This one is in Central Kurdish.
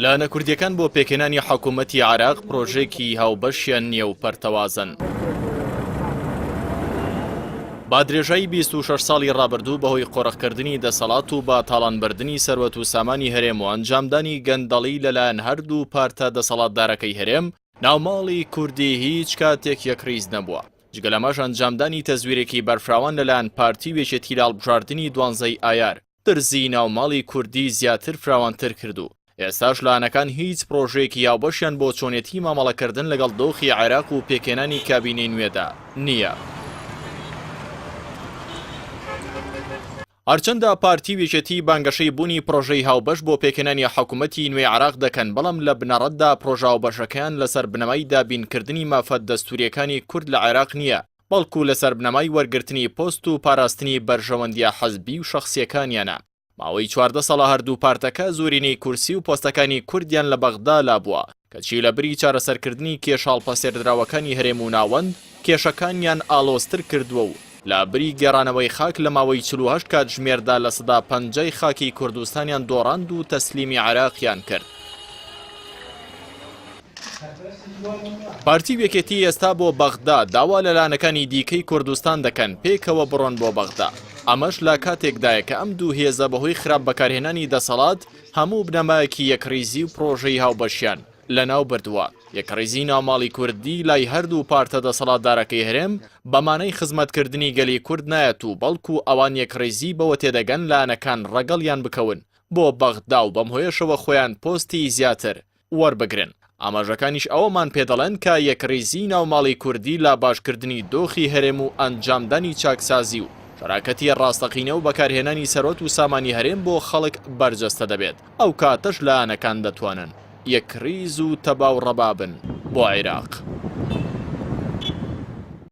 لە نەکوردیەکان بۆ پێکێنانی حکوومەتی عێراق پرۆژێکی هاوبەشیان نییە و پەرتەوازن. با درێژایی 26 ساڵی ڕابردوو بەهۆی قۆڕەخکردنی دەسەڵات و با تاڵانبردنی سەروەت و سامانی هەرێم و ئەنجامدانی گەندەڵی لەلایەن هەردوو پارتە دەسەڵاتدارەکەی هەرێم، ناوماڵی کوردی هیچ کاتێک یەکریز نەبووە. جگە لەمەش ئەنجامدانی تەزویرێکی بەرفراوان لەلایەن پارتی وێچێتی لاڵبژاردننی 12 ئایار ترزی ناوماڵی کوردی زیاتر فراوانتر کردو. ئێستاش لایەنەکان هیچ پرۆژەیەکی یاوبەشیان بۆ چۆنیەتی مامەڵەکردن لەگەڵ دۆخی عێراق و پێکێنانی کابینەی نوێدا نییە. هەرچەندە پارتی وێچێتی بانگەشەی بوونی پرۆژەی هاوبەش بۆ پێکێنانی حکوومەتی نوێی عێراق دەکەن، بەڵام لە بنەڕەتدا پرۆژە هاوبەشەکەیان لەسەر بنەمای دابینکردنی مافەت دەستوریەکانی کورد لە عێراق نییە، بەڵکو لەسەر بنەمای وەرگرتنی پۆست و پاراستنی بەرژەوەندیە حەزبی و شەخسیەکانیانە. ماوەی 14 ساڵە هەردوو پارتەکە زۆرینەی کورسی و پۆستەکانی کوردیان لە بەغدا لابووە، کەچی لە بری چارەسەرکردنی کێشاڵپەسێردراوەکانی هەرێم و ناوەند کێشەکانیان ئالۆستر کردووە و لە بری گێڕانەوەی خاک لە ماوەی 48 کاتژمێردا لە سەدا 50 خاکی کوردستانیان دۆڕاند و تەسلیمی عێراقیان کرد. پارتی وێکێتی ئێستا بۆ بەغدا داوا لە لایەنەکانی دیکەی کوردستان دەکەن پێکەوە بڕۆن بۆ بەغدا. ئەمەش لە کاتێکدایە کە ئەم دوو هێزە بەهۆی خراپ بەکارهێنانی دەسەڵات هەموو بنەمایەکی یەکڕیزی و پرۆژەی هاوبەشیان لەناو بردووە. یەکڕیزی ناوماڵی کوردی لای هەردوو پارتە دەسەڵاتدارەکەی هەرێم بەمانەی خزمەتکردنی گەلی کورد نایەت و بەڵکو ئەوان یەکڕیزی بەوە تێدەگەن لایەنەکان ڕەگەڵیان بکەون بۆ بەغدا و بەم هۆیەشەوە خۆیان پۆستی زیاتر وەربگرن. ئاماژەکانیش ئەوەمان پێدەڵێن کە یەکڕیزی ناوماڵی کوردی لا باشکردنی دۆخی هەرێم و ئەنجامدانی چاکسازی و شەراکەتی ڕاستەقینە و بەکارهێنانی سەرۆت و سامانی هەرێم بۆ خەڵک بەرجەستە دەبێت. ئەو کاتەش لایەنەکان دەتوانن یەکریز و تەباو ڕەبابن بۆ عێراق.